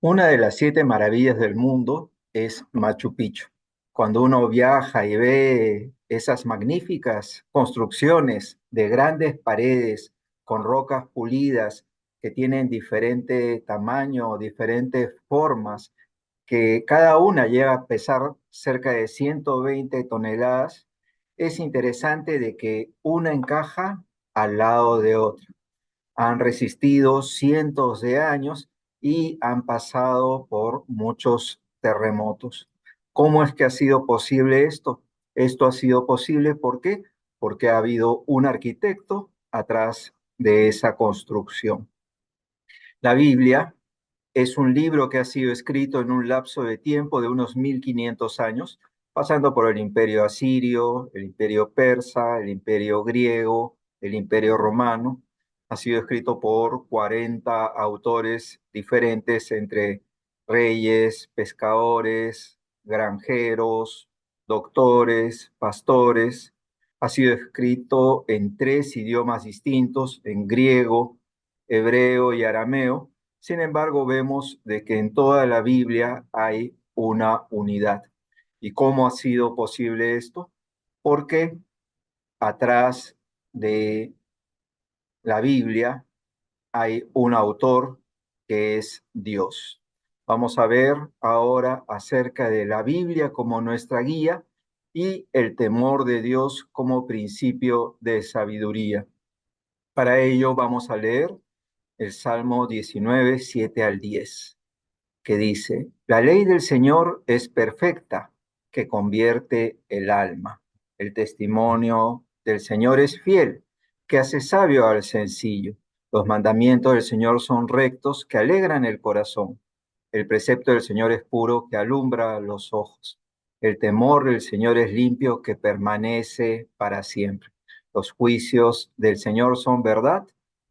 Una de las siete maravillas del mundo es Machu Picchu. Cuando uno viaja y ve esas magníficas construcciones de grandes paredes con rocas pulidas que tienen diferente tamaño, diferentes formas, que cada una llega a pesar cerca de 120 toneladas, es interesante de que una encaja al lado de otra. Han resistido cientos de años y han pasado por muchos terremotos. ¿Cómo es que ha sido posible esto? Esto ha sido posible ¿por qué? Porque ha habido un arquitecto atrás de esa construcción. La Biblia es un libro que ha sido escrito en un lapso de tiempo de unos 1500 años, pasando por el imperio asirio, el imperio persa, el imperio griego, el imperio romano. Ha sido escrito por 40 autores diferentes entre reyes, pescadores, granjeros, doctores, pastores. Ha sido escrito en tres idiomas distintos, en griego, hebreo y arameo. Sin embargo, vemos de que en toda la Biblia hay una unidad. ¿Y cómo ha sido posible esto? Porque atrás de la Biblia hay un autor que es Dios. Vamos a ver ahora acerca de la Biblia como nuestra guía y el temor de Dios como principio de sabiduría. Para ello vamos a leer el Salmo 19, 7 al 10, que dice, la ley del Señor es perfecta, que convierte el alma. El testimonio del Señor es fiel, que hace sabio al sencillo. Los mandamientos del Señor son rectos, que alegran el corazón. El precepto del Señor es puro, que alumbra los ojos. El temor del Señor es limpio, que permanece para siempre. Los juicios del Señor son verdad,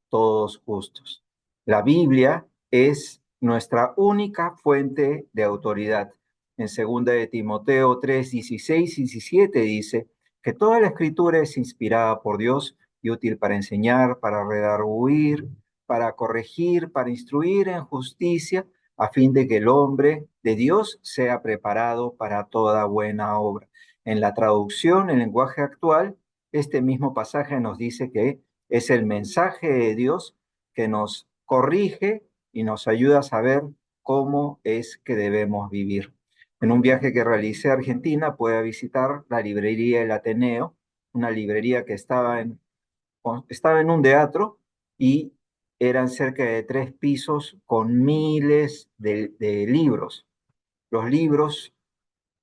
todos justos. La Biblia es nuestra única fuente de autoridad. En 2 de Timoteo 3, 16 y 17 dice que toda la escritura es inspirada por Dios y útil para enseñar, para redarguir, para corregir, para instruir en justicia, a fin de que el hombre de Dios sea preparado para toda buena obra. En la traducción, en lenguaje actual, este mismo pasaje nos dice que es el mensaje de Dios que nos corrige y nos ayuda a saber cómo es que debemos vivir. En un viaje que realicé a Argentina, pude visitar la librería El Ateneo, una librería que estaba en un teatro y eran cerca de 3 pisos con miles de libros. Los libros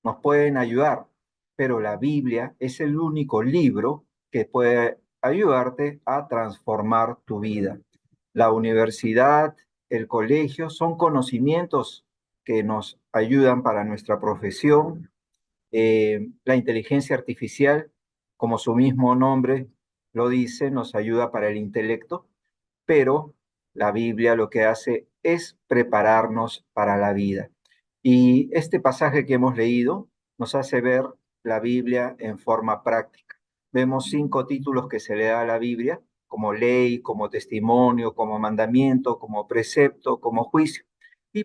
nos pueden ayudar, pero la Biblia es el único libro que puede ayudarte a transformar tu vida. La universidad, el colegio son conocimientos que nos ayudan para nuestra profesión. La inteligencia artificial, como su mismo nombre lo dice, nos ayuda para el intelecto, pero la Biblia lo que hace es prepararnos para la vida. Y este pasaje que hemos leído nos hace ver la Biblia en forma práctica. Vemos 5 títulos que se le da a la Biblia, como ley, como testimonio, como mandamiento, como precepto, como juicio.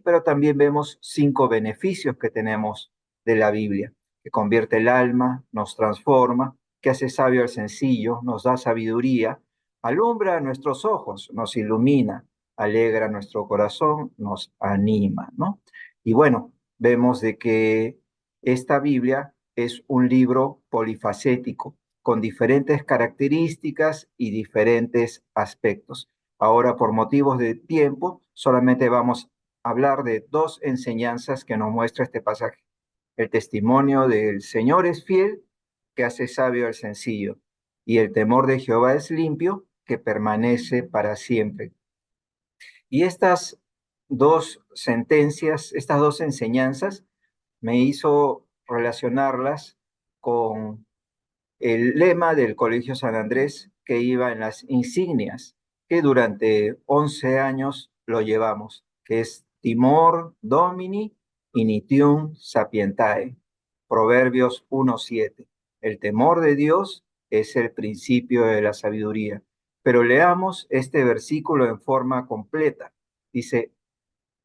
Pero también vemos 5 beneficios que tenemos de la Biblia, que convierte el alma, nos transforma, que hace sabio al sencillo, nos da sabiduría, alumbra nuestros ojos, nos ilumina, alegra nuestro corazón, nos anima, ¿no? Y bueno, vemos de que esta Biblia es un libro polifacético, con diferentes características y diferentes aspectos. Ahora, por motivos de tiempo, solamente vamos a hablar de 2 enseñanzas que nos muestra este pasaje. El testimonio del Señor es fiel, que hace sabio al sencillo, y el temor de Jehová es limpio, que permanece para siempre. Y estas 2 sentencias, estas 2 enseñanzas, me hizo relacionarlas con el lema del Colegio San Andrés que iba en las insignias, que durante 11 años lo llevamos, que es Timor Domini Initium Sapientae, Proverbios 1:7. El temor de Dios es el principio de la sabiduría. Pero leamos este versículo en forma completa. Dice,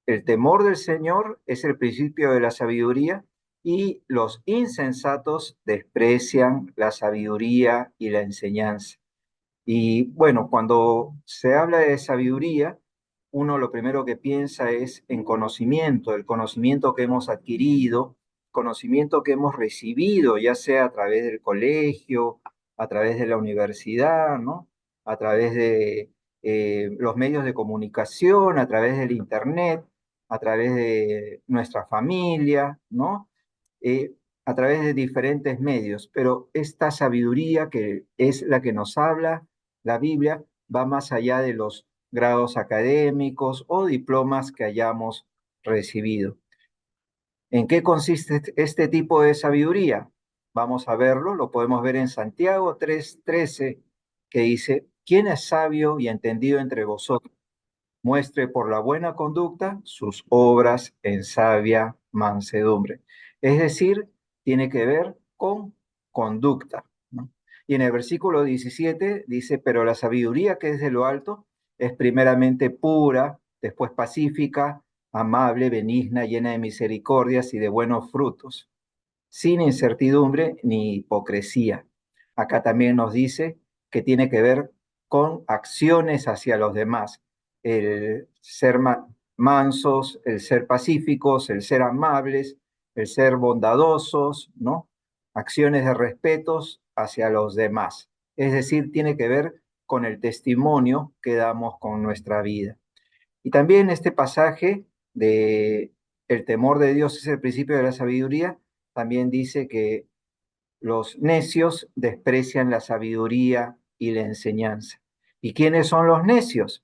el temor del Señor es el principio de la sabiduría y los insensatos desprecian la sabiduría y la enseñanza. Y bueno, cuando se habla de sabiduría, uno lo primero que piensa es en conocimiento, el conocimiento que hemos adquirido, conocimiento que hemos recibido, ya sea a través del colegio, a través de la universidad, ¿no? A través de los medios de comunicación, a través del internet, a través de nuestra familia, ¿no? eh, a través de diferentes medios, pero esta sabiduría que es la que nos habla la Biblia va más allá de los grados académicos o diplomas que hayamos recibido. ¿En qué consiste este tipo de sabiduría? Vamos a verlo, lo podemos ver en Santiago 3:13, que dice, ¿quién es sabio y entendido entre vosotros? Muestre por la buena conducta sus obras en sabia mansedumbre. Es decir, tiene que ver con conducta, ¿no? Y en el versículo 17 dice, pero la sabiduría que es de lo alto es primeramente pura, después pacífica, amable, benigna, llena de misericordias y de buenos frutos, sin incertidumbre ni hipocresía. Acá también nos dice que tiene que ver con acciones hacia los demás, el ser mansos, el ser pacíficos, el ser amables, el ser bondadosos, ¿no? Acciones de respetos hacia los demás. Es decir, tiene que ver con el testimonio que damos con nuestra vida. Y también este pasaje de el temor de Dios es el principio de la sabiduría, también dice que los necios desprecian la sabiduría y la enseñanza. ¿Y quiénes son los necios?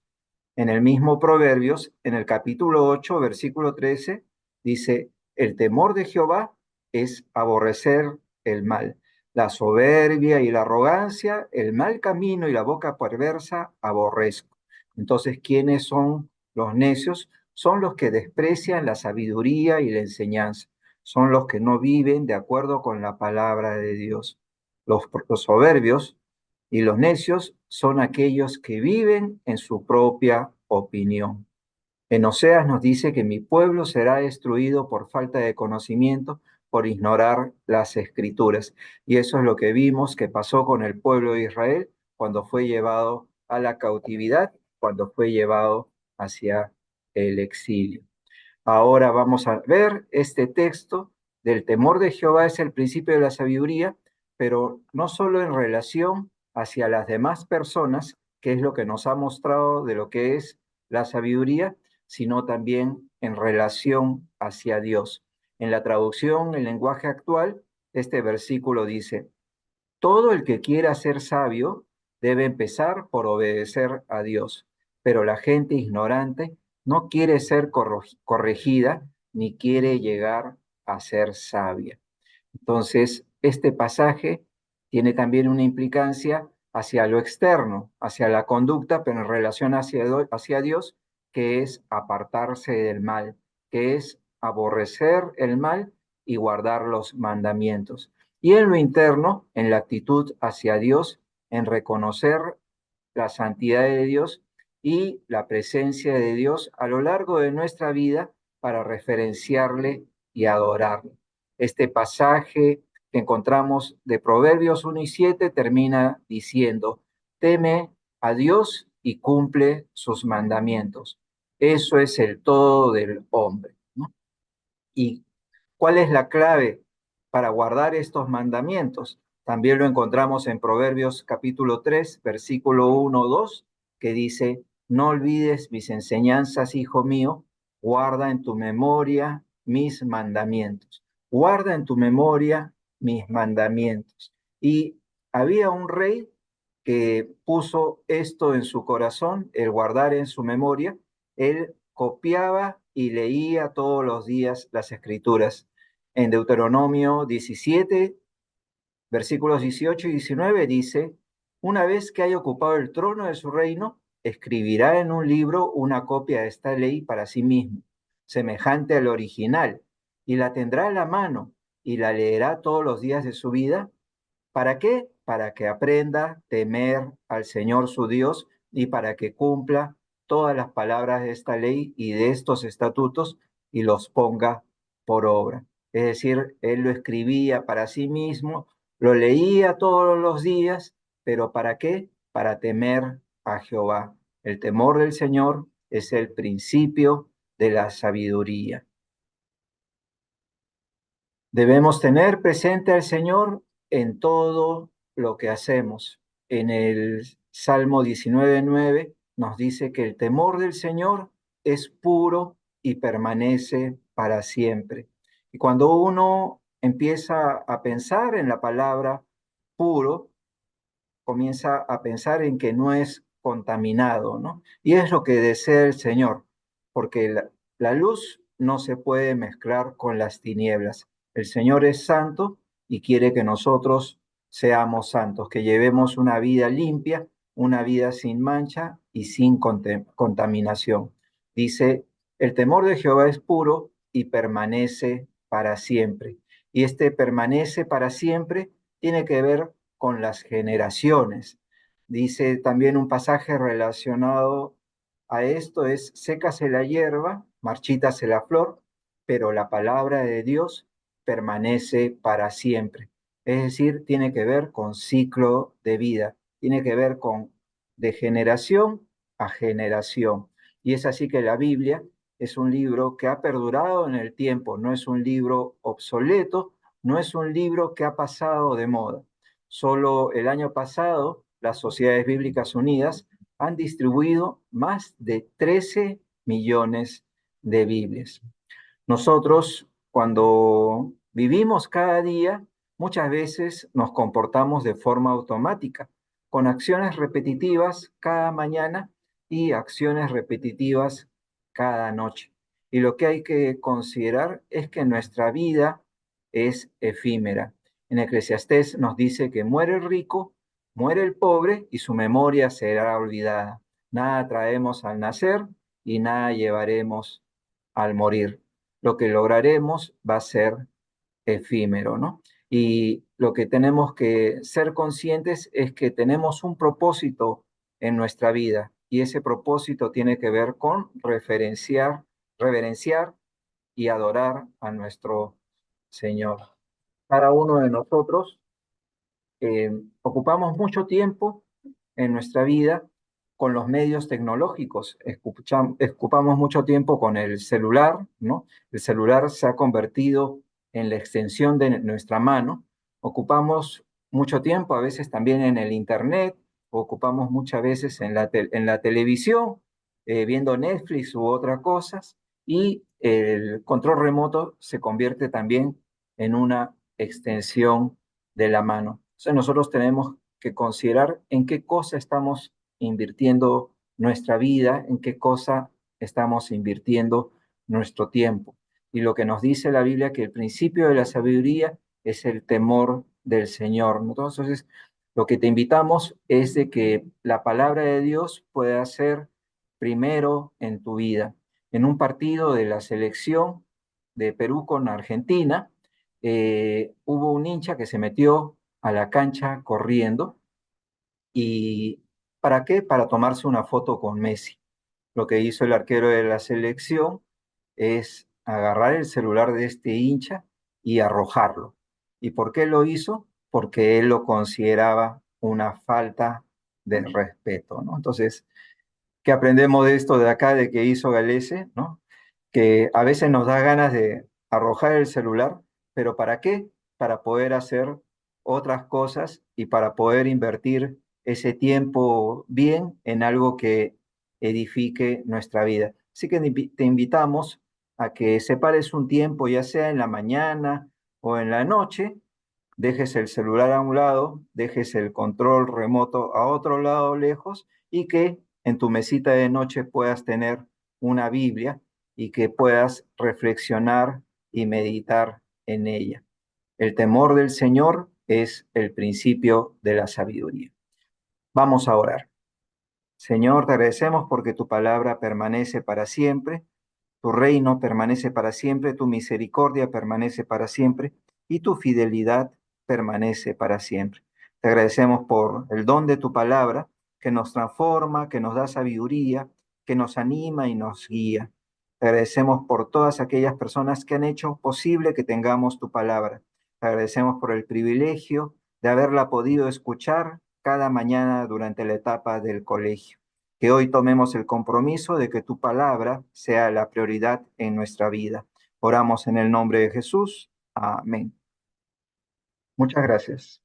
En el mismo Proverbios, en el capítulo 8, versículo 13, dice, el temor de Jehová es aborrecer el mal, la soberbia y la arrogancia, el mal camino y la boca perversa aborrezco. Entonces, ¿quiénes son los necios? Son los que desprecian la sabiduría y la enseñanza, son los que no viven de acuerdo con la palabra de Dios. Los soberbios y los necios son aquellos que viven en su propia opinión. En Oseas nos dice que mi pueblo será destruido por falta de conocimiento, por ignorar las escrituras. Y eso es lo que vimos que pasó con el pueblo de Israel cuando fue llevado a la cautividad, cuando fue llevado hacia el exilio. Ahora vamos a ver este texto del temor de Jehová es el principio de la sabiduría, pero no solo en relación hacia las demás personas, que es lo que nos ha mostrado de lo que es la sabiduría, sino también en relación hacia Dios. En la traducción, en lenguaje actual, este versículo dice, todo el que quiera ser sabio debe empezar por obedecer a Dios, pero la gente ignorante no quiere ser corregida ni quiere llegar a ser sabia. Entonces, este pasaje tiene también una implicancia hacia lo externo, hacia la conducta, pero en relación hacia Dios, que es apartarse del mal, que es aborrecer el mal y guardar los mandamientos. Y en lo interno, en la actitud hacia Dios, en reconocer la santidad de Dios y la presencia de Dios a lo largo de nuestra vida para referenciarle y adorarle. Este pasaje que encontramos de Proverbios 1 y 7 termina diciendo, teme a Dios y cumple sus mandamientos. Eso es el todo del hombre, ¿no? ¿Y cuál es la clave para guardar estos mandamientos? También lo encontramos en Proverbios capítulo 3, versículo 1, 2, que dice, no olvides mis enseñanzas, hijo mío, guarda en tu memoria mis mandamientos. Guarda en tu memoria mis mandamientos. Y había un rey que puso esto en su corazón, el guardar en su memoria. Él copiaba y leía todos los días las escrituras. En Deuteronomio 17, versículos 18 y 19 dice, una vez que haya ocupado el trono de su reino, escribirá en un libro una copia de esta ley para sí mismo, semejante al original, y la tendrá a la mano y la leerá todos los días de su vida. ¿Para qué? Para que aprenda a temer al Señor su Dios y para que cumpla todas las palabras de esta ley y de estos estatutos y los ponga por obra. Es decir, él lo escribía para sí mismo, lo leía todos los días, pero ¿para qué? Para temer a Jehová. El temor del Señor es el principio de la sabiduría. Debemos tener presente al Señor en todo lo que hacemos. En el Salmo 19:9 nos dice que el temor del Señor es puro y permanece para siempre. Y cuando uno empieza a pensar en la palabra puro, comienza a pensar en que no es contaminado, ¿no? Y es lo que desea el Señor, porque la luz no se puede mezclar con las tinieblas. El Señor es santo y quiere que nosotros seamos santos, que llevemos una vida limpia, una vida sin mancha y sin contaminación. Dice, el temor de Jehová es puro y permanece para siempre. Y este permanece para siempre tiene que ver con las generaciones. Dice también un pasaje relacionado a esto es, sécase la hierba, marchítase la flor, pero la palabra de Dios permanece para siempre. Es decir, tiene que ver con ciclo de vida, tiene que ver con de generación a generación. Y es así que la Biblia es un libro que ha perdurado en el tiempo, no es un libro obsoleto, no es un libro que ha pasado de moda. Solo el año pasado, las Sociedades Bíblicas Unidas han distribuido más de 13 millones de Biblias. Nosotros, cuando vivimos cada día, muchas veces nos comportamos de forma automática, con acciones repetitivas cada mañana y acciones repetitivas cada noche. Y lo que hay que considerar es que nuestra vida es efímera. En Eclesiastés nos dice que muere el rico, muere el pobre y su memoria será olvidada. Nada traemos al nacer y nada llevaremos al morir. Lo que lograremos va a ser efímero, ¿no? Y lo que tenemos que ser conscientes es que tenemos un propósito en nuestra vida y ese propósito tiene que ver con reverenciar y adorar a nuestro Señor. Cada uno de nosotros ocupamos mucho tiempo en nuestra vida con los medios tecnológicos. Ocupamos mucho tiempo con el celular, ¿no? El celular se ha convertido en la extensión de nuestra mano. Ocupamos mucho tiempo a veces también en el Internet, ocupamos muchas veces en en la televisión, viendo Netflix u otras cosas, y el control remoto se convierte también en una extensión de la mano. Entonces nosotros tenemos que considerar en qué cosa estamos invirtiendo nuestra vida, en qué cosa estamos invirtiendo nuestro tiempo. Y lo que nos dice la Biblia, que el principio de la sabiduría es el temor del Señor. Entonces, lo que te invitamos es de que la palabra de Dios pueda ser primero en tu vida. En un partido de la selección de Perú con Argentina, hubo un hincha que se metió a la cancha corriendo y ¿para qué? Para tomarse una foto con Messi. Lo que hizo el arquero de la selección es agarrar el celular de este hincha y arrojarlo. ¿Y por qué lo hizo? Porque él lo consideraba una falta de respeto, ¿no? Entonces, ¿qué aprendemos de esto de acá, de que hizo Galese, ¿no? Que a veces nos da ganas de arrojar el celular, pero ¿para qué? Para poder hacer otras cosas y para poder invertir ese tiempo bien en algo que edifique nuestra vida. Así que te invitamos a que separes un tiempo, ya sea en la mañana o en la noche, dejes el celular a un lado, dejes el control remoto a otro lado lejos y que en tu mesita de noche puedas tener una Biblia y que puedas reflexionar y meditar en ella. El temor del Señor es el principio de la sabiduría. Vamos a orar. Señor, te agradecemos porque tu palabra permanece para siempre, tu reino permanece para siempre, tu misericordia permanece para siempre y tu fidelidad permanece para siempre. Te agradecemos por el don de tu palabra que nos transforma, que nos da sabiduría, que nos anima y nos guía. Te agradecemos por todas aquellas personas que han hecho posible que tengamos tu palabra. Te agradecemos por el privilegio de haberla podido escuchar cada mañana durante la etapa del colegio. Que hoy tomemos el compromiso de que tu palabra sea la prioridad en nuestra vida. Oramos en el nombre de Jesús. Amén. Muchas gracias.